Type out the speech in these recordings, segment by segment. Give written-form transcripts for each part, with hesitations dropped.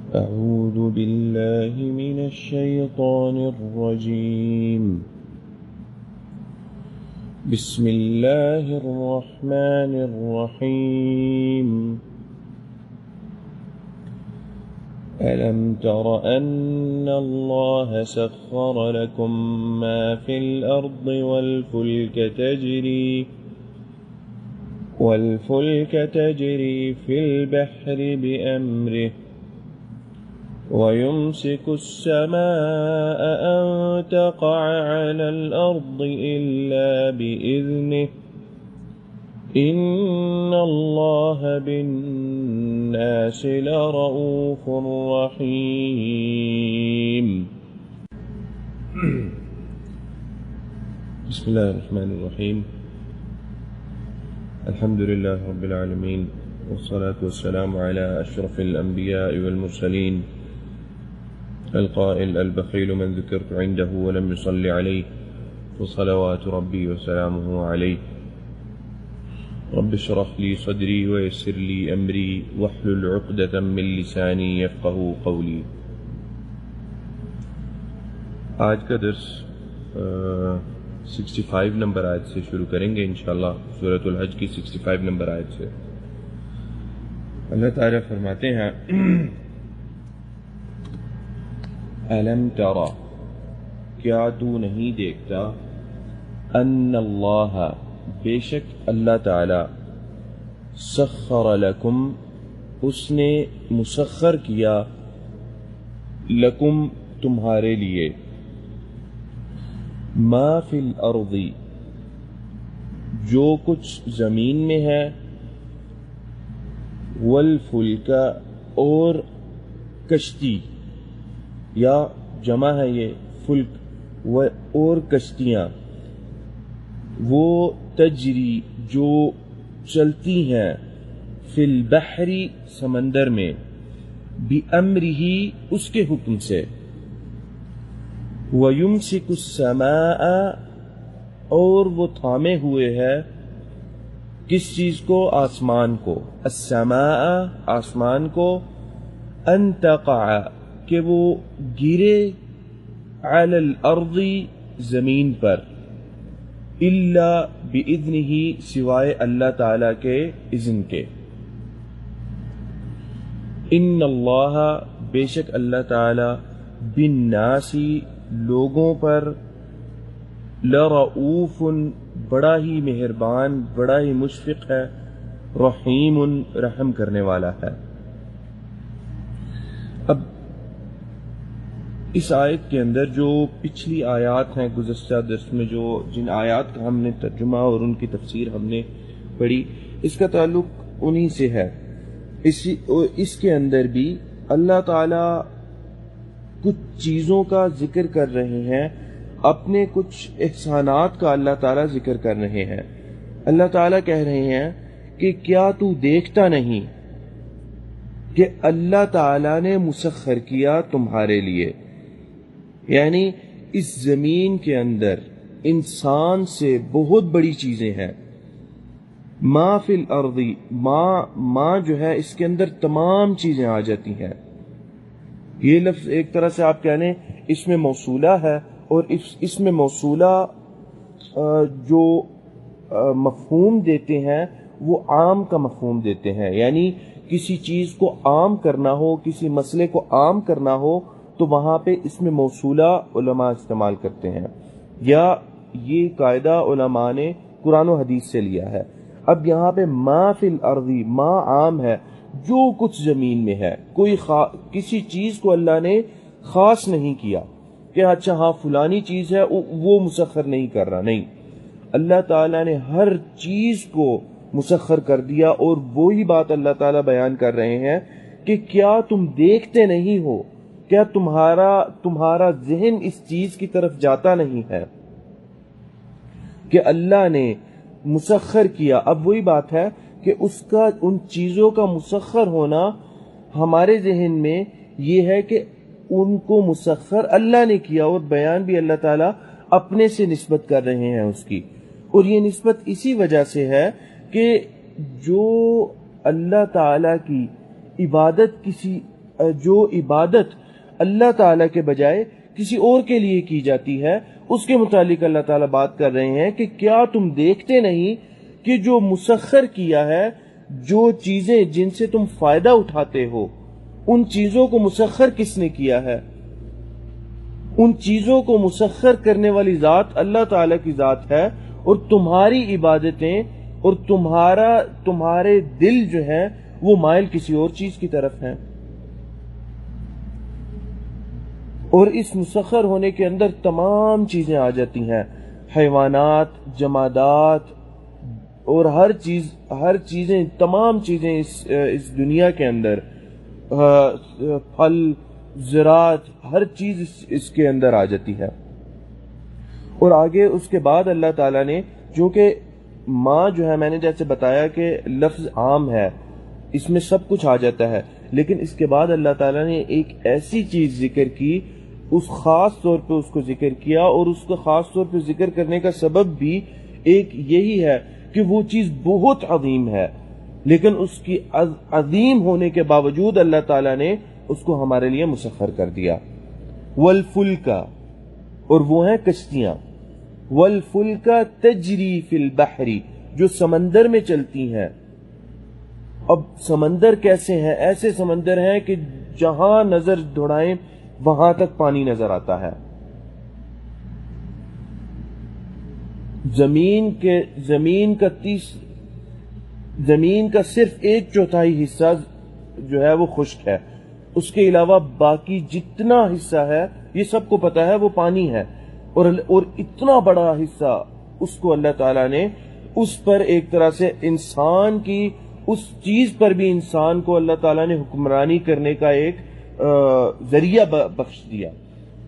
أعوذ بالله من الشيطان الرجيم. بسم الله الرحمن الرحيم. ألم تر أن الله سخر لكم ما في الأرض والفلك تجري في البحر بأمره ويمسك السماء أن تقع على الأرض إلا بإذنه إن الله بالناس لرؤوف رحيم. بسم الله الرحمن الرحيم. الحمد لله رب العالمين، والصلاة والسلام على أشرف الأنبياء والمرسلين، القائل البخيل من ذكرت عنده ولم يصل عليه، وصلوات ربي وسلامه عليه. رب اشرح لي صدري ويسر لي أمري واحلل عقدة من لساني يفقه قولي. آج کا درس 65 نمبر آیت سے شروع کریں گے انشاءاللہ. سورۃ الحج کی 65 نمبر آیت سے اللہ تعالیٰ فرماتے ہیں: أَلَمْ تَرَ، کیا تو نہیں دیکھتا، أَنَّ اللَّهَ، بے شک اللہ تعالی، سخر لکم، اس نے مسخر کیا، لکم، تمہارے لیے، ما فی الارض، جو کچھ زمین میں ہے، والفلک، اور کشتی، یا جمع ہے یہ فلک، اور کشتیاں، وہ تجری، جو چلتی ہیں، فی البحر، سمندر میں، بِأَمْرِهِ، اس کے حکم سے، وَيُمْسِكُ السَّمَاءَ، اور وہ تھامے ہوئے ہے کس چیز کو؟ آسمان کو، السماء، آسمان کو، ان تقع، کہ وہ گرے، علی الارض، زمین پر، الا باذنہ، سوائے اللہ تعالی کے اذن کے. ان اللہ، بے شک اللہ تعالی، بالناس، لوگوں پر، لرؤوف، بڑا ہی مہربان، بڑا ہی مشفق ہے، رحیم، رحم کرنے والا ہے. اب اس آیت کے اندر جو پچھلی آیات ہیں گزشتہ درس میں جن آیات کا ہم نے ترجمہ اور ان کی تفسیر ہم نے پڑھی، اس کا تعلق انہی سے ہے. اس کے اندر بھی اللہ تعالی کچھ چیزوں کا ذکر کر رہے ہیں، اپنے کچھ احسانات کا اللہ تعالی ذکر کر رہے ہیں. اللہ تعالی کہہ رہے ہیں کہ کیا تو دیکھتا نہیں کہ اللہ تعالی نے مسخر کیا تمہارے لیے، یعنی اس زمین کے اندر انسان سے بہت بڑی چیزیں ہیں. ما فی الارض، ما جو ہے اس کے اندر تمام چیزیں آ جاتی ہیں. یہ لفظ ایک طرح سے آپ کہہ لیں اس میں موصولہ ہے، اور اس میں موصولہ جو مفہوم دیتے ہیں وہ عام کا مفہوم دیتے ہیں. یعنی کسی چیز کو عام کرنا ہو، کسی مسئلے کو عام کرنا ہو، تو وہاں پہ اس میں موصولہ علماء استعمال کرتے ہیں، یا یہ قاعدہ علماء نے قرآن و حدیث سے لیا ہے. اب یہاں پہ ما فی الارض، ما عام ہے، جو کچھ زمین میں ہے. کسی چیز کو اللہ نے خاص نہیں کیا کہ اچھا ہاں فلانی چیز ہے وہ مسخر نہیں کر رہا، نہیں، اللہ تعالیٰ نے ہر چیز کو مسخر کر دیا. اور وہی بات اللہ تعالیٰ بیان کر رہے ہیں کہ کیا تم دیکھتے نہیں ہو، کیا تمہارا ذہن اس چیز کی طرف جاتا نہیں ہے کہ اللہ نے مسخر کیا. اب وہی بات ہے کہ ان چیزوں کا مسخر ہونا ہمارے ذہن میں یہ ہے کہ ان کو مسخر اللہ نے کیا، اور بیان بھی اللہ تعالیٰ اپنے سے نسبت کر رہے ہیں اس کی. اور یہ نسبت اسی وجہ سے ہے کہ جو اللہ تعالی کی عبادت کسی جو عبادت اللہ تعالیٰ کے بجائے کسی اور کے لیے کی جاتی ہے، اس کے متعلق اللہ تعالیٰ بات کر رہے ہیں کہ کیا تم دیکھتے نہیں کہ جو مسخر کیا ہے، جو چیزیں جن سے تم فائدہ اٹھاتے ہو، ان چیزوں کو مسخر کس نے کیا ہے؟ ان چیزوں کو مسخر کرنے والی ذات اللہ تعالیٰ کی ذات ہے، اور تمہاری عبادتیں اور تمہارے دل جو ہیں وہ مائل کسی اور چیز کی طرف ہیں۔ اور اس مسخر ہونے کے اندر تمام چیزیں آ جاتی ہیں، حیوانات، جمادات اور ہر چیزیں، تمام چیزیں اس دنیا کے اندر، پھل، زراعت، ہر چیز اس کے اندر آ جاتی ہے۔ اور آگے اس کے بعد اللہ تعالیٰ نے، جو کہ ماں جو ہے، میں نے جیسے بتایا کہ لفظ عام ہے، اس میں سب کچھ آ جاتا ہے، لیکن اس کے بعد اللہ تعالیٰ نے ایک ایسی چیز ذکر کی، اس خاص طور پہ اس کو ذکر کیا، اور اس کو خاص طور پہ ذکر کرنے کا سبب بھی ایک یہی ہے کہ وہ چیز بہت عظیم ہے، لیکن اس کی عظیم ہونے کے باوجود اللہ تعالیٰ نے اس کو ہمارے لیے مسخر کر دیا۔ والفلک، اور وہ ہیں کشتیاں، والفلک تجری فی البحر، جو سمندر میں چلتی ہیں۔ اب سمندر کیسے ہیں؟ ایسے سمندر ہیں کہ جہاں نظر دوڑائیں وہاں تک پانی نظر آتا ہے۔ زمین کا صرف 1/4 حصہ جو ہے وہ خشک ہے، اس کے علاوہ باقی جتنا حصہ ہے، یہ سب کو پتا ہے، وہ پانی ہے، اور اتنا بڑا حصہ اس کو اللہ تعالیٰ نے اس پر ایک طرح سے انسان کی، اس چیز پر بھی انسان کو اللہ تعالیٰ نے حکمرانی کرنے کا ایک ذریعہ بخش دیا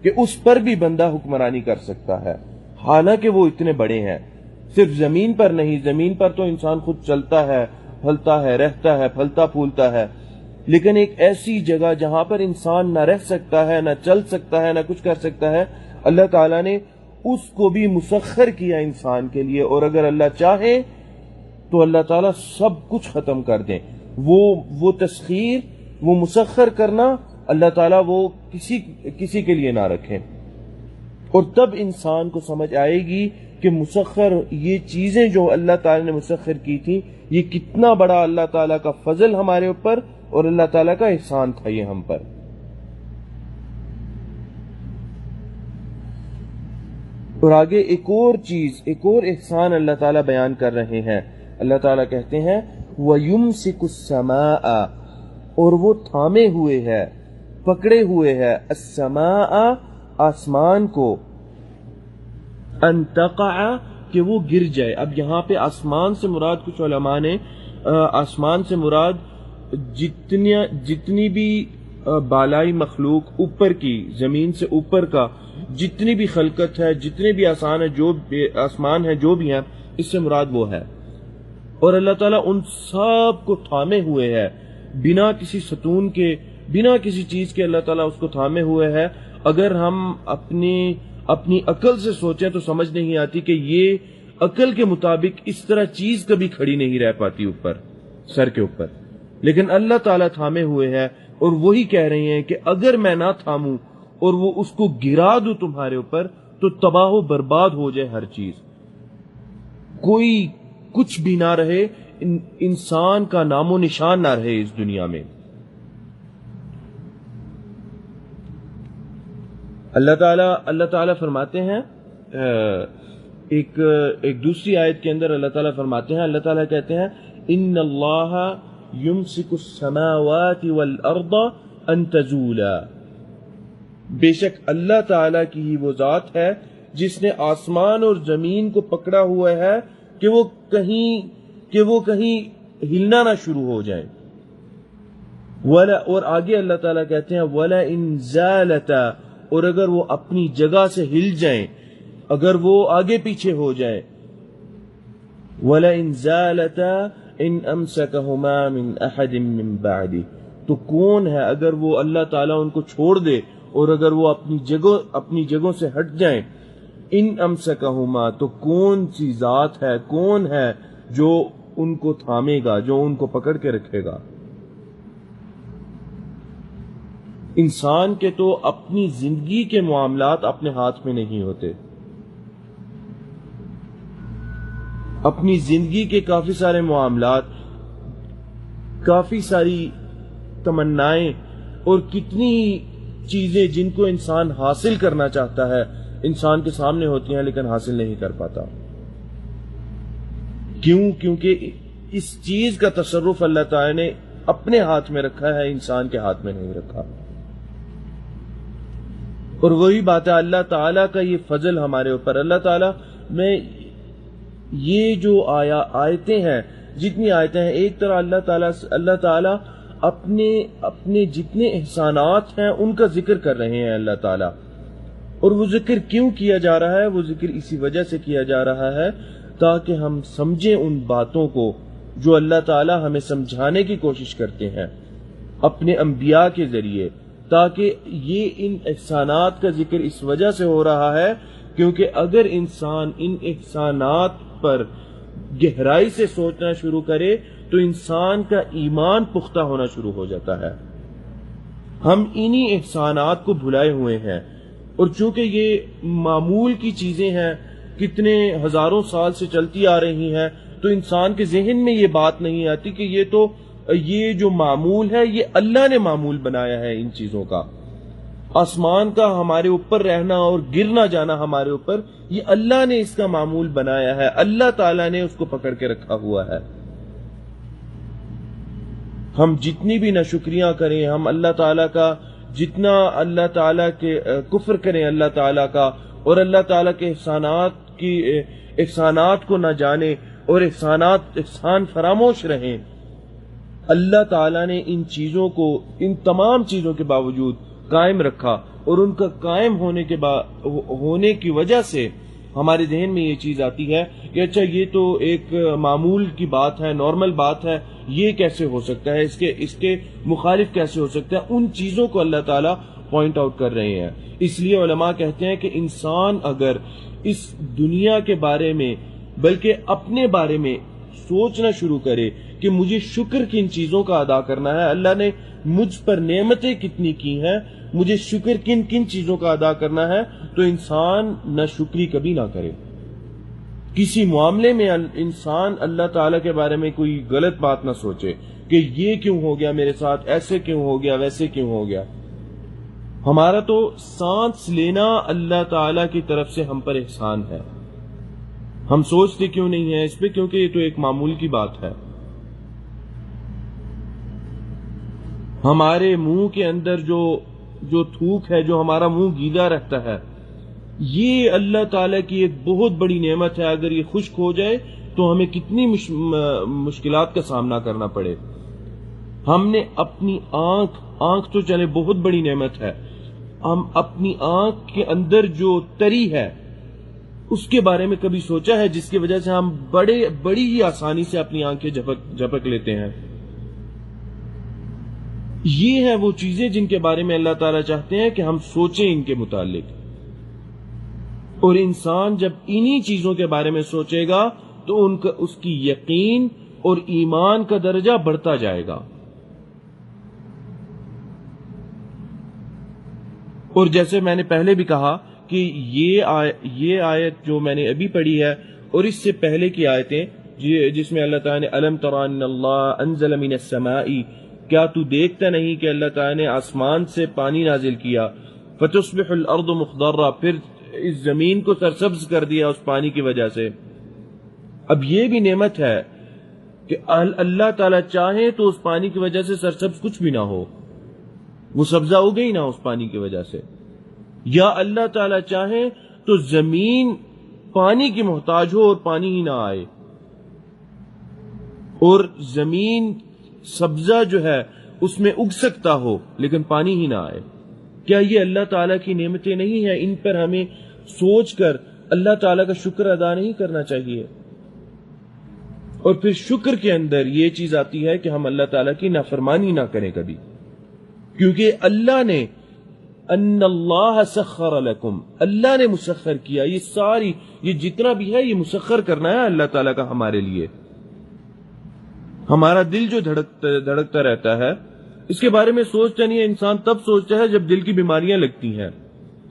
کہ اس پر بھی بندہ حکمرانی کر سکتا ہے، حالانکہ وہ اتنے بڑے ہیں۔ صرف زمین پر نہیں، زمین پر تو انسان خود چلتا ہے، پھلتا ہے، رہتا ہے، پھلتا پھولتا ہے، لیکن ایک ایسی جگہ جہاں پر انسان نہ رہ سکتا ہے، نہ چل سکتا ہے، نہ کچھ کر سکتا ہے، اللہ تعالیٰ نے اس کو بھی مسخر کیا انسان کے لیے، اور اگر اللہ چاہے تو اللہ تعالیٰ سب کچھ ختم کر دیں۔ وہ تسخیر، وہ مسخر کرنا اللہ تعالیٰ وہ کسی کے لیے نہ رکھیں، اور تب انسان کو سمجھ آئے گی کہ مسخر، یہ چیزیں جو اللہ تعالیٰ نے مسخر کی تھی، یہ کتنا بڑا اللہ تعالیٰ کا فضل ہمارے اوپر اور اللہ تعالیٰ کا احسان تھا یہ ہم پر۔ اور آگے ایک اور چیز، ایک اور احسان اللہ تعالیٰ بیان کر رہے ہیں۔ اللہ تعالیٰ کہتے ہیں وَيُمْسِكُ السَّمَاءَ، اور وہ تھامے ہوئے ہے، پکڑے ہوئے ہے، السماء، آسمان کو، ان تقع، کہ وہ گر جائے۔ اب یہاں پہ آسمان سے مراد، کچھ علماء نے آسمان سے مراد جتنی بھی بالائی مخلوق اوپر کی، زمین سے اوپر کا جتنی بھی خلقت ہے، جتنے بھی آسمان ہے جو بھی ہیں، اس سے مراد وہ ہے۔ اور اللہ تعالیٰ ان سب کو تھامے ہوئے ہے، بنا کسی ستون کے، بنا کسی چیز کے اللہ تعالیٰ اس کو تھامے ہوئے ہے۔ اگر ہم اپنی عقل سے سوچیں تو سمجھ نہیں آتی کہ یہ عقل کے مطابق اس طرح چیز کبھی کھڑی نہیں رہ پاتی اوپر، سر کے اوپر، لیکن اللہ تعالیٰ تھامے ہوئے ہے، اور وہی کہہ رہے ہیں کہ اگر میں نہ تھاموں اور وہ اس کو گرا دوں تمہارے اوپر تو تباہ و برباد ہو جائے ہر چیز، کوئی کچھ بھی نہ رہے، انسان کا نام و نشان نہ رہے اس دنیا میں۔ اللہ تعالیٰ فرماتے ہیں ایک دوسری آیت کے اندر اللہ تعالیٰ فرماتے ہیں، اللہ تعالیٰ کہتے ہیں ان اللہ یمسک السماوات والارض ان تزولا، بے شک اللہ تعالیٰ کی ہی وہ ذات ہے جس نے آسمان اور زمین کو پکڑا ہوا ہے کہ وہ کہیں ہلنا نہ شروع ہو جائیں۔ اور آگے اللہ تعالیٰ کہتے ہیں وَلَئِن زَالَتَا، اور اگر وہ اپنی جگہ سے ہل جائیں، اگر وہ آگے پیچھے ہو جائیں، وَلَئِن زَالَتَا إِنْ أَمْسَكَهُمَا مِنْ أَحَدٍ مِّن بَعْدِهِ، تو کون ہے اگر وہ اللہ تعالیٰ ان کو چھوڑ دے اور اگر وہ اپنی جگہوں سے ہٹ جائیں، ان أَمْسَكَهُمَا، تو کون سی ذات ہے، کون ہے جو ان کو تھامے گا، جو ان کو پکڑ کے رکھے گا۔ انسان کے تو اپنی زندگی کے معاملات اپنے ہاتھ میں نہیں ہوتے. اپنی زندگی کے کافی سارے معاملات، کافی ساری تمنائیں اور کتنی چیزیں جن کو انسان حاصل کرنا چاہتا ہے انسان کے سامنے ہوتی ہیں لیکن حاصل نہیں کر پاتا. کیوں؟ کیونکہ اس چیز کا تصرف اللہ تعالی نے اپنے ہاتھ میں رکھا ہے، انسان کے ہاتھ میں نہیں رکھا. اور وہی بات ہے اللہ تعالیٰ کا یہ فضل ہمارے اوپر. اللہ تعالیٰ میں یہ جو آیتیں ہیں، جتنی آیتیں ہیں، ایک طرح اللہ تعالیٰ اپنے جتنے احسانات ہیں ان کا ذکر کر رہے ہیں اللہ تعالیٰ. اور وہ ذکر کیوں کیا جا رہا ہے؟ وہ ذکر اسی وجہ سے کیا جا رہا ہے تاکہ ہم سمجھیں ان باتوں کو جو اللہ تعالیٰ ہمیں سمجھانے کی کوشش کرتے ہیں اپنے انبیاء کے ذریعے. تاکہ یہ ان احسانات کا ذکر اس وجہ سے ہو رہا ہے کیونکہ اگر انسان ان احسانات پر گہرائی سے سوچنا شروع کرے تو انسان کا ایمان پختہ ہونا شروع ہو جاتا ہے. ہم انہی احسانات کو بھلائے ہوئے ہیں اور چونکہ یہ معمول کی چیزیں ہیں، کتنے ہزاروں سال سے چلتی آ رہی ہیں، تو انسان کے ذہن میں یہ بات نہیں آتی کہ یہ جو معمول ہے یہ اللہ نے معمول بنایا ہے. ان چیزوں کا، آسمان کا ہمارے اوپر رہنا اور گرنا جانا ہمارے اوپر، یہ اللہ نے اس کا معمول بنایا ہے، اللہ تعالیٰ نے اس کو پکڑ کے رکھا ہوا ہے. ہم جتنی بھی ناشکریاں کریں، ہم اللہ تعالیٰ کا جتنا اللہ تعالیٰ کے کفر کریں اللہ تعالیٰ کا، اور اللہ تعالیٰ کے احسانات کو نہ جانیں اور احسان فراموش رہیں، اللہ تعالیٰ نے ان چیزوں کو، ان تمام چیزوں کے باوجود قائم رکھا. اور ان کا قائم ہونے کی وجہ سے ہمارے ذہن میں یہ چیز آتی ہے کہ اچھا یہ تو ایک معمول کی بات ہے، نارمل بات ہے، یہ کیسے ہو سکتا ہے، اس کے مخالف کیسے ہو سکتا ہے. ان چیزوں کو اللہ تعالیٰ پوائنٹ آؤٹ کر رہے ہیں. اس لیے علماء کہتے ہیں کہ انسان اگر اس دنیا کے بارے میں بلکہ اپنے بارے میں سوچنا شروع کرے کہ مجھے شکر کن چیزوں کا ادا کرنا ہے، اللہ نے مجھ پر نعمتیں کتنی کی ہیں، مجھے شکر کن کن چیزوں کا ادا کرنا ہے، تو انسان نہ شکری کبھی نہ کرے. کسی معاملے میں انسان اللہ تعالیٰ کے بارے میں کوئی غلط بات نہ سوچے کہ یہ کیوں ہو گیا میرے ساتھ، ایسے کیوں ہو گیا، ویسے کیوں ہو گیا. ہمارا تو سانس لینا اللہ تعالیٰ کی طرف سے ہم پر احسان ہے. ہم سوچتے کیوں نہیں ہیں اس پہ؟ کیونکہ یہ تو ایک معمول کی بات ہے. ہمارے منہ کے اندر جو تھوک ہے، جو ہمارا منہ گیلا رہتا ہے، یہ اللہ تعالیٰ کی ایک بہت بڑی نعمت ہے. اگر یہ خشک ہو جائے تو ہمیں کتنی مشکلات کا سامنا کرنا پڑے. ہم نے اپنی آنکھ تو چلے بہت بڑی نعمت ہے، ہم اپنی آنکھ کے اندر جو تری ہے اس کے بارے میں کبھی سوچا ہے، جس کی وجہ سے ہم بڑی ہی آسانی سے اپنی آنکھیں جھپک لیتے ہیں. یہ ہیں وہ چیزیں جن کے بارے میں اللہ تعالیٰ چاہتے ہیں کہ ہم سوچیں ان کے متعلق. اور انسان جب انہی چیزوں کے بارے میں سوچے گا تو اس کی یقین اور ایمان کا درجہ بڑھتا جائے گا. اور جیسے میں نے پہلے بھی کہا کہ یہ آیت جو میں نے ابھی پڑھی ہے اور اس سے پہلے کی آیتیں جس میں اللہ تعالیٰ نے الم تر ان اللہ انزل من السماء، کیا تو دیکھتا نہیں کہ اللہ تعالیٰ نے آسمان سے پانی نازل کیا، فتصبح الارض مخضرہ، پھر اس زمین کو سرسبز کر دیا اس پانی کی وجہ سے. اب یہ بھی نعمت ہے کہ اللہ تعالیٰ چاہے تو اس پانی کی وجہ سے سرسبز کچھ بھی نہ ہو، وہ سبزہ اگے ہی نہ اس پانی کی وجہ سے، یا اللہ تعالیٰ چاہے تو زمین پانی کی محتاج ہو اور پانی ہی نہ آئے، اور زمین سبزہ جو ہے اس میں اگ سکتا ہو لیکن پانی ہی نہ آئے. کیا یہ اللہ تعالیٰ کی نعمتیں نہیں ہیں؟ ان پر ہمیں سوچ کر اللہ تعالیٰ کا شکر ادا نہیں کرنا چاہیے. اور پھر شکر کے اندر یہ چیز آتی ہے کہ ہم اللہ تعالیٰ کی نافرمانی نہ کریں کبھی، کیونکہ اللہ نے ان اللہ سخر لکم، اللہ نے مسخر کیا، یہ جتنا بھی ہے یہ مسخر کرنا ہے اللہ تعالیٰ کا ہمارے لیے. ہمارا دل جو دھڑکتا رہتا ہے اس کے بارے میں سوچتا نہیں ہے انسان، تب سوچتا ہے جب دل کی بیماریاں لگتی ہیں،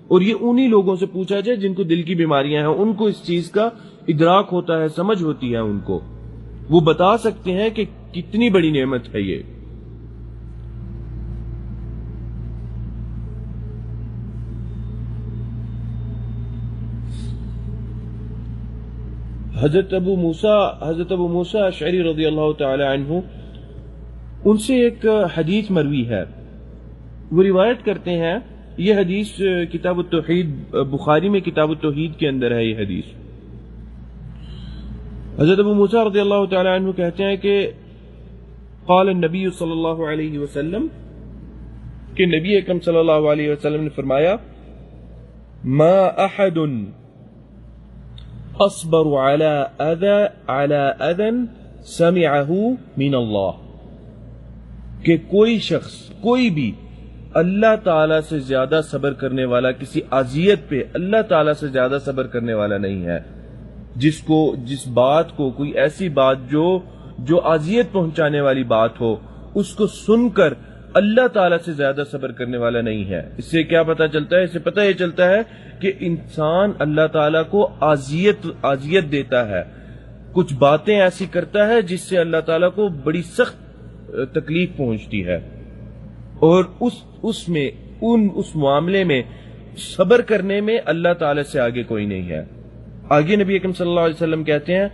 اور یہ انہی لوگوں سے پوچھا جائے جن کو دل کی بیماریاں ہیں، ان کو اس چیز کا ادراک ہوتا ہے، سمجھ ہوتی ہے ان کو، وہ بتا سکتے ہیں کہ کتنی بڑی نعمت ہے یہ۔ حضرت ابو موسیٰ اشعری رضی اللہ تعالی عنہ، ان سے ایک حدیث مروی ہے، وہ روایت کرتے ہیں، یہ حدیث کتاب التوحید، بخاری میں کتاب التوحید کے اندر ہے یہ حدیث۔ حضرت ابو موسیٰ رضی اللہ تعالی عنہ کہتے ہیں کہ قال النبی صلی اللہ علیہ وسلم، کہ نبی اکرم صلی اللہ علیہ وسلم نے فرمایا، ما احد اصبر على اذى سمعه من اللہ، کہ کوئی شخص، کوئی بھی اللہ تعالیٰ سے زیادہ صبر کرنے والا، کسی اذیت پہ اللہ تعالیٰ سے زیادہ صبر کرنے والا نہیں ہے، جس بات کو، کوئی ایسی بات جو اذیت پہنچانے والی بات ہو، اس کو سن کر اللہ تعالیٰ سے زیادہ صبر کرنے والا نہیں ہے۔ اس سے کیا پتہ چلتا ہے؟ اس سے پتہ یہ چلتا ہے کہ انسان اللہ تعالیٰ کو اذیت دیتا ہے، کچھ باتیں ایسی کرتا ہے جس سے اللہ تعالیٰ کو بڑی سخت تکلیف پہنچتی ہے، اور اس معاملے میں صبر کرنے میں اللہ تعالیٰ سے آگے کوئی نہیں ہے۔ آگے نبی اکرم صلی اللہ علیہ وسلم کہتے ہیں،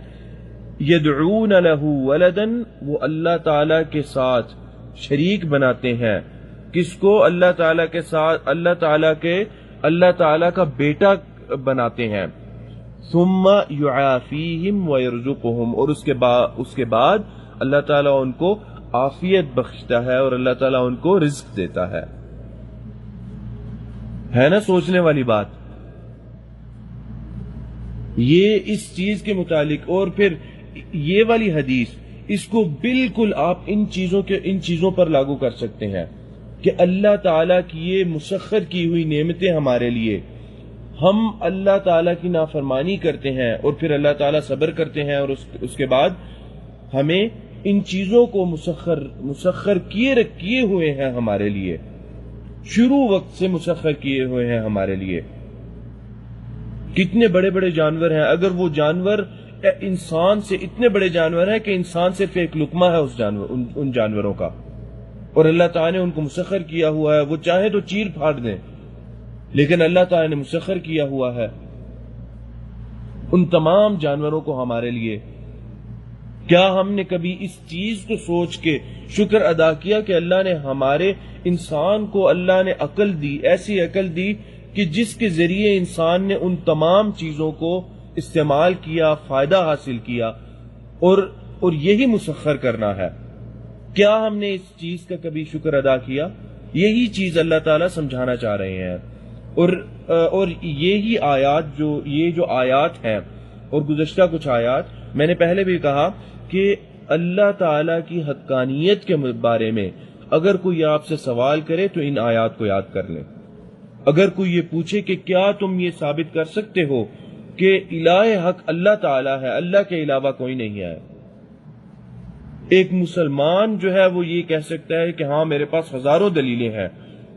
یدعون لہ ولدا، وہ اللہ تعالیٰ کے ساتھ شریک بناتے ہیں، کس کو؟ اللہ تعالیٰ کے ساتھ، اللہ تعالیٰ کا بیٹا بناتے ہیں، ثم یعافیہم ویرزقہم، اور اس کے بعد اللہ تعالیٰ ان کو عافیت بخشتا ہے اور اللہ تعالیٰ ان کو رزق دیتا ہے۔ ہے نا سوچنے والی بات؟ یہ اس چیز کے متعلق، اور پھر یہ والی حدیث، اس کو بالکل آپ ان چیزوں پر لاگو کر سکتے ہیں کہ اللہ تعالیٰ کی یہ مسخر کی ہوئی نعمتیں ہمارے لیے، ہم اللہ تعالیٰ کی نافرمانی کرتے ہیں اور پھر اللہ تعالیٰ صبر کرتے ہیں، اور اس کے بعد ہمیں ان چیزوں کو مسخر کیے ہوئے ہیں ہمارے لیے، شروع وقت سے مسخر کیے ہوئے ہیں ہمارے لیے۔ کتنے بڑے بڑے جانور ہیں، اگر وہ جانور انسان سے، اتنے بڑے جانور ہیں کہ انسان صرف ایک لقمہ ہے ان جانوروں کا، اور اللہ تعالیٰ نے ان کو مسخر کیا ہوا ہے، وہ چاہیں تو چیر پھاڑ دیں، لیکن اللہ تعالیٰ نے مسخر کیا ہوا ہے ان تمام جانوروں کو ہمارے لیے۔ کیا ہم نے کبھی اس چیز کو سوچ کے شکر ادا کیا کہ اللہ نے ہمارے انسان کو، اللہ نے عقل دی، ایسی عقل دی کہ جس کے ذریعے انسان نے ان تمام چیزوں کو استعمال کیا، فائدہ حاصل کیا، اور یہی مسخر کرنا ہے؟ کیا ہم نے اس چیز کا کبھی شکر ادا کیا؟ یہی چیز اللہ تعالیٰ سمجھانا چاہ رہے ہیں، اور یہی آیات، یہ جو آیات ہیں اور گزشتہ کچھ آیات، میں نے پہلے بھی کہا کہ اللہ تعالیٰ کی حقانیت کے بارے میں اگر کوئی آپ سے سوال کرے تو ان آیات کو یاد کر لیں۔ اگر کوئی یہ پوچھے کہ کیا تم یہ ثابت کر سکتے ہو کہ الہ حق اللہ تعالیٰ ہے، اللہ کے علاوہ کوئی نہیں ہے، ایک مسلمان جو ہے وہ یہ کہہ سکتا ہے کہ ہاں میرے پاس ہزاروں دلیلیں ہیں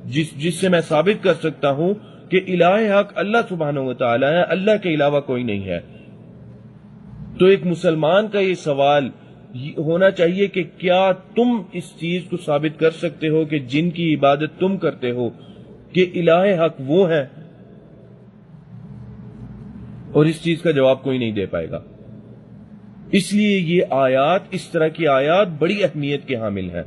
جس سے میں ثابت کر سکتا ہوں کہ الہ حق اللہ سبحانہ و تعالیٰ ہے، اللہ کے علاوہ کوئی نہیں ہے۔ تو ایک مسلمان کا یہ سوال ہونا چاہیے کہ کیا تم اس چیز کو ثابت کر سکتے ہو کہ جن کی عبادت تم کرتے ہو کہ الہ حق وہ ہے؟ اور اس چیز کا جواب کوئی نہیں دے پائے گا۔ اس لیے یہ آیات، اس طرح کی آیات بڑی اہمیت کے حامل ہیں،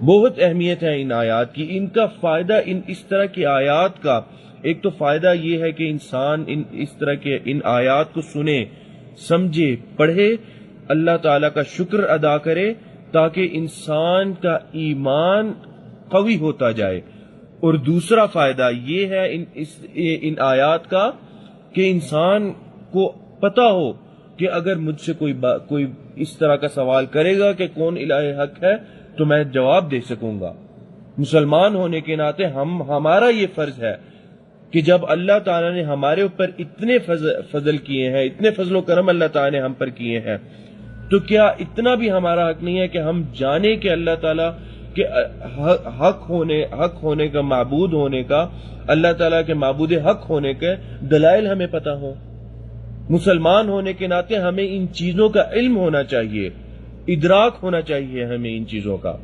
بہت اہمیت ہے ان آیات کی۔ ان کا فائدہ، اس طرح کی آیات کا ایک تو فائدہ یہ ہے کہ انسان اس طرح کے ان آیات کو سنے، سمجھے، پڑھے، اللہ تعالیٰ کا شکر ادا کرے، تاکہ انسان کا ایمان قوی ہوتا جائے۔ اور دوسرا فائدہ یہ ہے ان آیات کا کہ انسان کو پتہ ہو کہ اگر مجھ سے کوئی اس طرح کا سوال کرے گا کہ کون الہ حق ہے تو میں جواب دے سکوں گا۔ مسلمان ہونے کے ناطے ہمارا یہ فرض ہے کہ جب اللہ تعالیٰ نے ہمارے اوپر اتنے فضل کیے ہیں، اتنے فضل و کرم اللہ تعالیٰ نے ہم پر کیے ہیں، تو تو کیا اتنا بھی ہمارا حق نہیں ہے کہ ہم جانیں کہ اللہ تعالیٰ کے حق ہونے کا، معبود ہونے کا، اللہ تعالیٰ کے معبود حق ہونے کے دلائل ہمیں پتہ ہوں؟ مسلمان ہونے کے ناطے ہمیں ان چیزوں کا علم ہونا چاہیے، ادراک ہونا چاہیے ہمیں ان چیزوں کا.